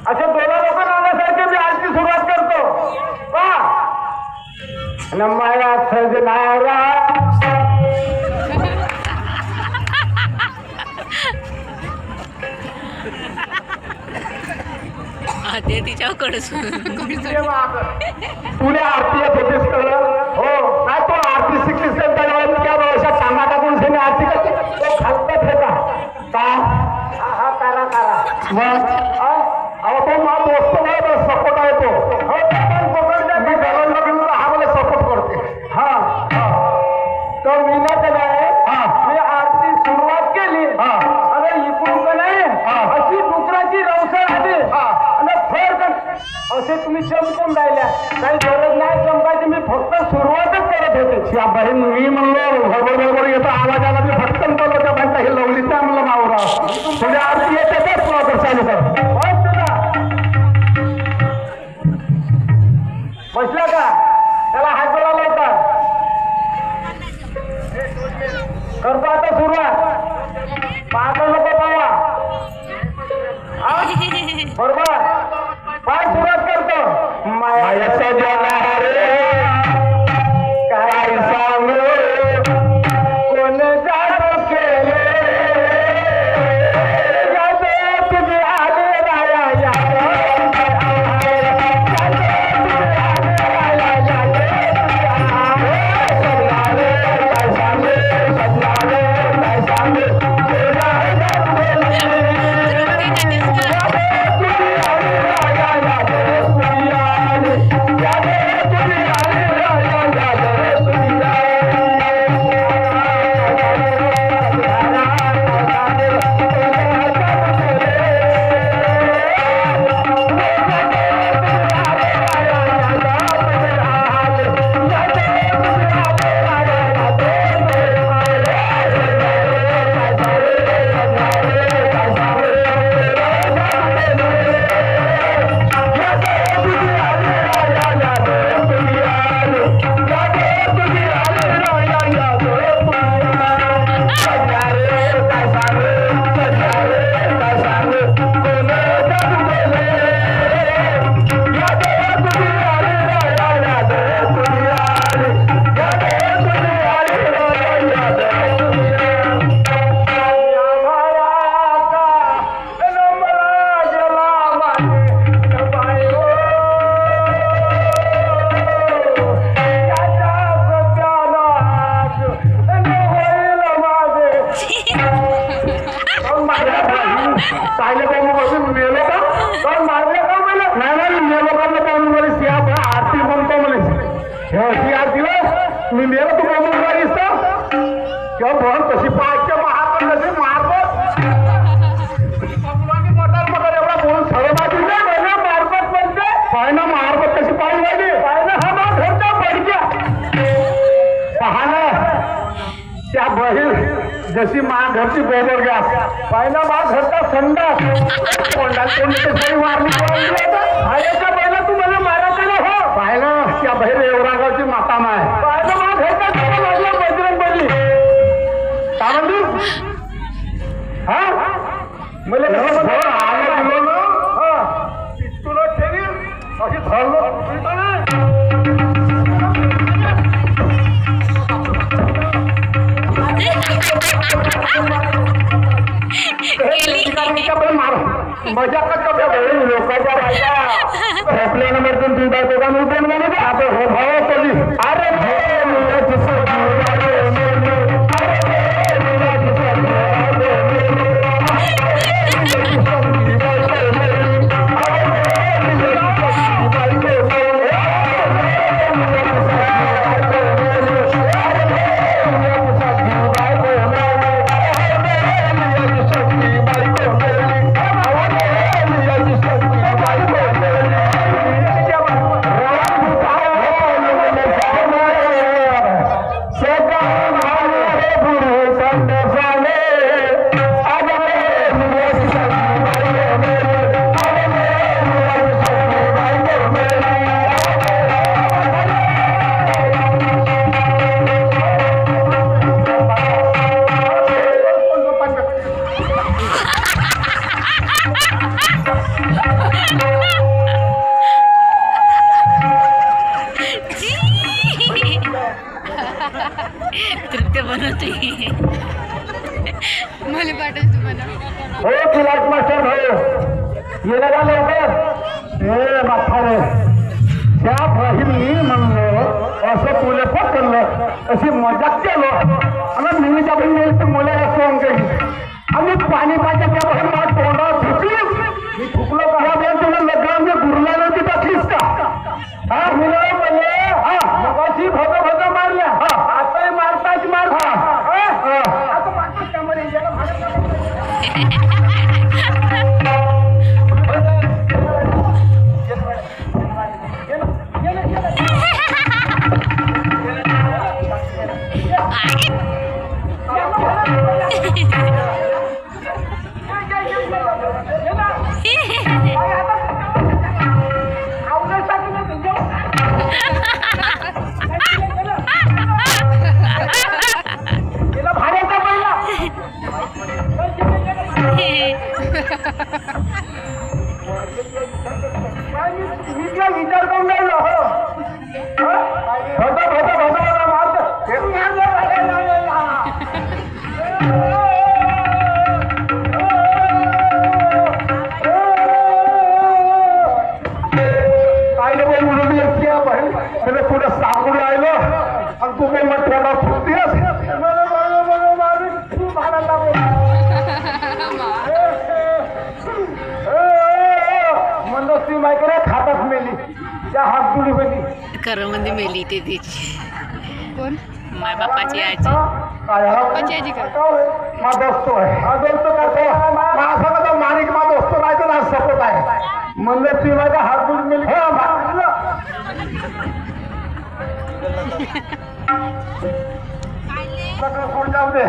असे दोन लोक नाण्यासारखे मी आजची सुरुवात करतो पहा. माया सजनारा ते तिच्याकडे पुढे आरती येत होतीस कळलं हो काय तो आरती शिकलीस त्या वर्षात कामा टाकून सेने आरती करते तो खालतात होता का हा करा करा मग अहो तो मा दोस्त नाही बस सपोर्ट आहे तो हो पकडल्या मी गरजला घेऊन हा मला सपोर्ट करते हा तो मी ना त्याला मी आरती सुरुवात केली अरे इकडून का नाही अशी डुकराची रवसळ आली आणि फरक असे तुम्ही चमकून राहिल्या काही गरज नाही चमकायची मी फक्त सुरुवातच करत होते बहीण मी म्हणलो बरोबर येतो आवाज आला मी फटकन बोललो त्या बाईचा हे लवली त्या म्हणलं मावरा थोडी आरती येते तेच तुला चालू कर बसला का त्याला हात जोडायला होता करतो आता सुरुवात पाहता नको पावा बरोबर काय सुरुवात करतो मायाचा जगा रे काय सांगू कोण जादू केले जादू तुझे आले राया जशी मा घरची गोबर गॅस पहिला मा घरचा संडास कोंडाल मारली खायच्या पहिला तू मला मारायचा ना हो पाहिलं त्या बहीर एवढागावची माता माय पाहिलं मा घरचा लागला बजरंग बली काय म्हणली हा मला आला दिलो ना हा तुला ठेवी अशी धरलो मजा का लोकांच्या राजा आपल्या नंबरतून तुमचा दोघांना उठून म्हणून आता हो भाव पडली अरे येणं का लवकर ए म्हातारे त्या बहिणी म्हणलो असं तुला पकडलं अशी मजाक केलो आणि नेहमीच्या बहिणी मुले असं काही आणि पाणी पाहिजे त्या बहीण मला तोंडावर फुकलीस मी फुकलो का ह्या बहीण तुला लग्नामध्ये गुरुला नव्हती टाकलीस का हा मुलं म्हणले हा मगाशी भग भग मारल्या हा आताही मारताच मार आता मारतोच का मरे याला विचार करून राहिलो पुढे सांगून राहिलो आणि तू काही मग थोडा फुटतेस म्हणलं ती माहिती खातात मेली त्या हात गुडी मेली खरं म्हणजे मेली ते तिची कोण माय बापाची आजी पप्पाची आजी का मा दोस्तो आहे हा दोस्तो करतो माझा तो माणिक मा दोस्तो राहतो ना सपोर्ट आहे म्हणलं ती माझ्या हात गुडी मेली सोड जाऊ दे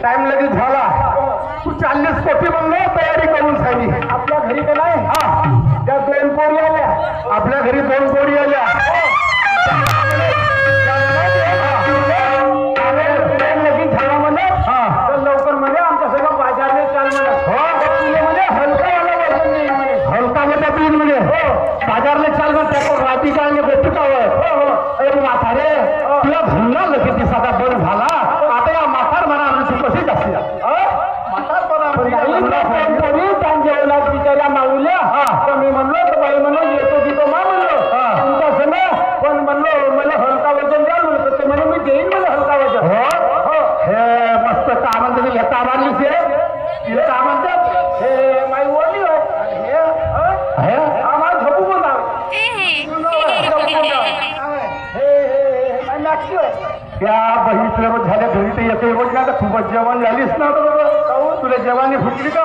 टाइम लगेच झाला तू 40 कोटी म्हणलो तयारी करून सांगी आपल्या घरी तर नाही हा त्या 2 पोरी आल्या आपल्या घरी 2 पोरी आल्या लगेच झाला म्हणे हा तर लवकर म्हणे आमच्या सगळं बाजारने चाल म्हणे म्हणे हलकावाला वजन नाही म्हणे हलका होता प्लीज म्हणे बाजारने चाल म्हणे त्याकडे राती का आणि गोष्टीकावर अरे म्हातारे तुला भुलला लगेच दिसाचा बंद झाला आता या म्हातार म्हणा आमची कशी जास्ती जेवणात बिचाऱ्या मागुल्या तर मी म्हणलो तर बाई म्हणलो येतो तिथं मा म्हणलो तुमचा सण पण म्हणलो मला हलका वजन द्या म्हणलं ते म्हणे मी देईन मला हलका वजन हे मस्त का म्हणते घेता मारलीस तिला का म्हणतात हे माई ओळली हे आम्हाला झोपू पण त्या बहिणीला झाल्या घरी तर येते बोल ना खूपच जेवण झालीस ना तुला जेवानी फुटली का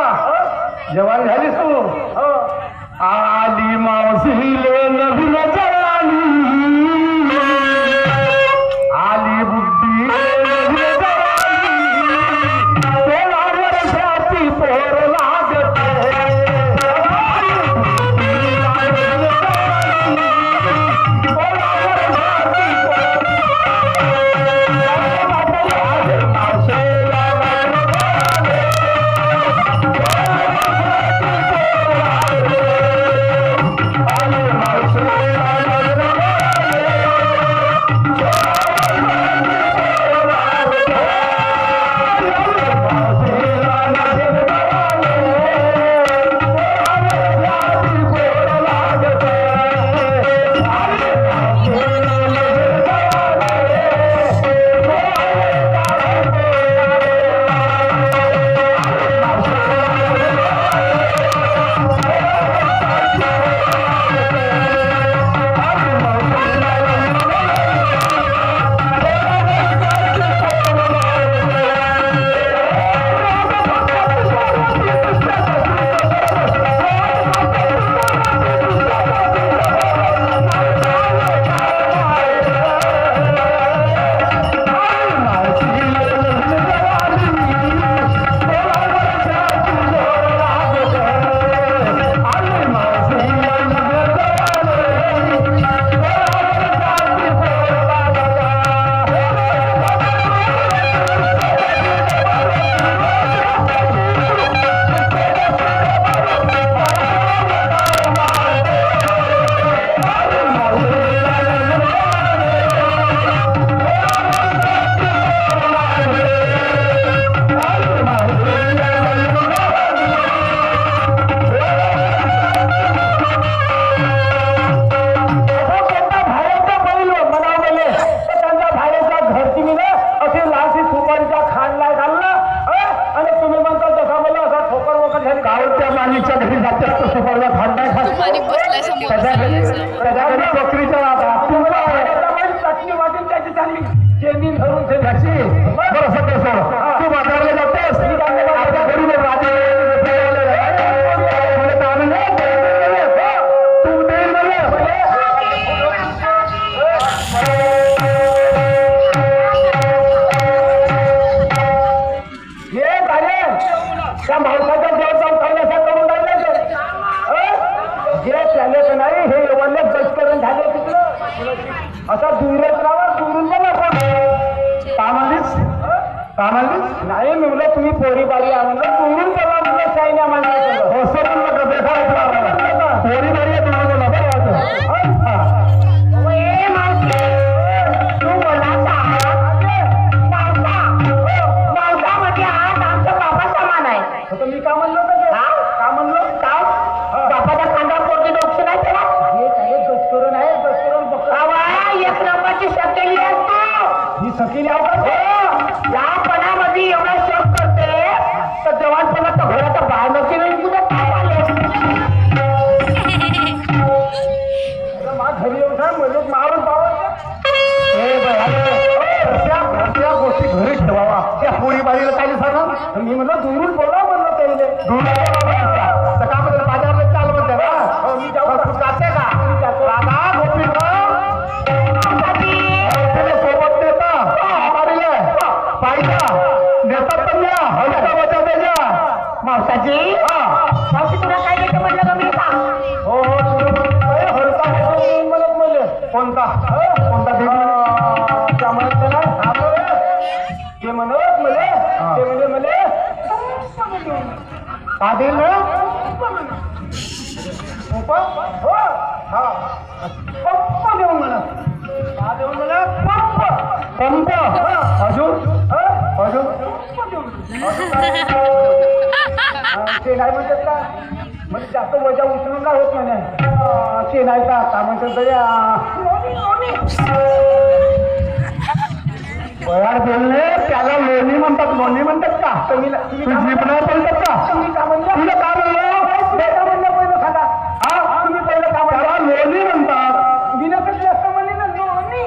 जेवण झालीस तू आली मावशीले नवीन जवानी आली बुद्धी नवीन जवानी वर्षाची पोर लागते कोणी बसलाय समोर त्याच्याकडे बकरीच्या नादात. तू काय? चटणी वाटेल त्याची चांगली चेंदी धरून त्याची बरं सगळं सोड. तू बाजारला जातेस आपल्या घरी बघ, राजा तुला आनंद आहे? तू देईल मला. हे काय त्या माणसाच्या देव जाऊन खाण्याचा करून राहिलं ते. जे त्याले नाही हे एवढे गच करून झाले तिकडं असा दूरच राहा दुरून बघा पण का म्हणलीस का म्हणलीस नाही मी म्हणलं तुम्ही पोरी बारी आहे म्हणलं दुरून बघा म्हणलं चायना माणसाचं हो सर म्हणलं पोरी बारी आहे तुम्हाला बोला बरं मी का म्हणलो का म्हणलो बापाच्या खांद्यावर पोरगी डोकं नाही त्याला हे दसकरून आहे दसकरून एक नंबरची शकेली असतो ही सकेली या पणामध्ये एवढा शोक करते तर जवानपणात घराच्या बाहेर नक्की नाही तुझ्या काय आले घरी येऊन सांग म्हणजे मारून त्या गोष्टी घरी ठेवावा त्या पोळी बारीला काय सांगा मी म्हणलं दुरून बोला म्हणलं त्याने का म्हणलं बाजारला चाल म्हणते ना मी जाऊ जाते का दादा गोपी सोबत नेता पाहिजा नेतात पण या हलका बचा त्याच्या मावसाची मावशी तुला काय देतं म्हणलं का मी हो हलका म्हणत म्हणले कोणता कोणता त्या म्हणत ना ते म्हणत मले ते म्हणजे मले का देईल ना हो हा पंप देऊन म्हणा का देऊन म्हणा पंप अजून अजून ते नाही म्हणतात का म्हणजे जास्त वजा उचलून का होत म्हणे ते नाही का म्हणतात बयार बोलणे त्याला लोणी म्हणतात का तुम्ही जिपणार बोलतात का तुम्ही का म्हणलं तुला का म्हणलं बेटा म्हणलं पहिलं सांगा हा तुम्ही पहिलं का म्हणता लोणी म्हणतात विनकच जास्त म्हणले ना लोणी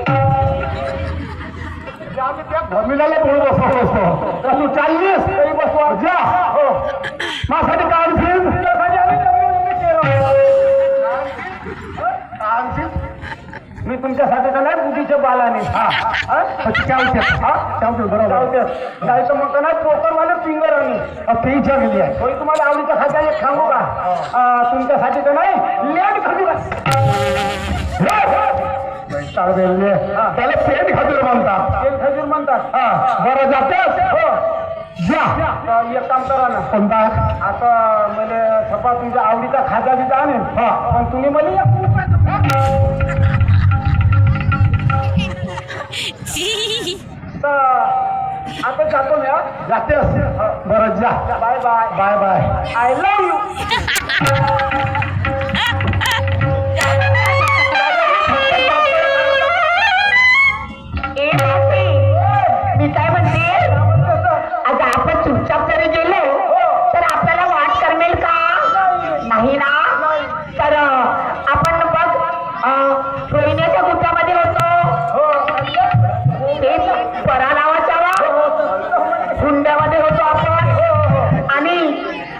त्या धमिलाला बोल बसवतो तू चाललीस तरी बसवा जा हो माझ्यासाठी मी तुमच्यासाठी तर नाही बुद्धीच्या बालाने बरोबर नाही तर मग नाही पोकरवाले फिंगर आणि गेली आहे होय तुम्हाला आवडीच्या खात्या एक सांगू का तुमच्यासाठी तर नाही लेट खजूर त्याला पेट खजूर म्हणतात पेट खजूर म्हणतात बरं जातेस हो जा एक काम करा ना कोणता आता मला छपा तुमच्या आवडीचा खाजा बिजा आणेल पण तुम्ही मला आता जातो मी जाते बरं जा bye bye bye bye I love you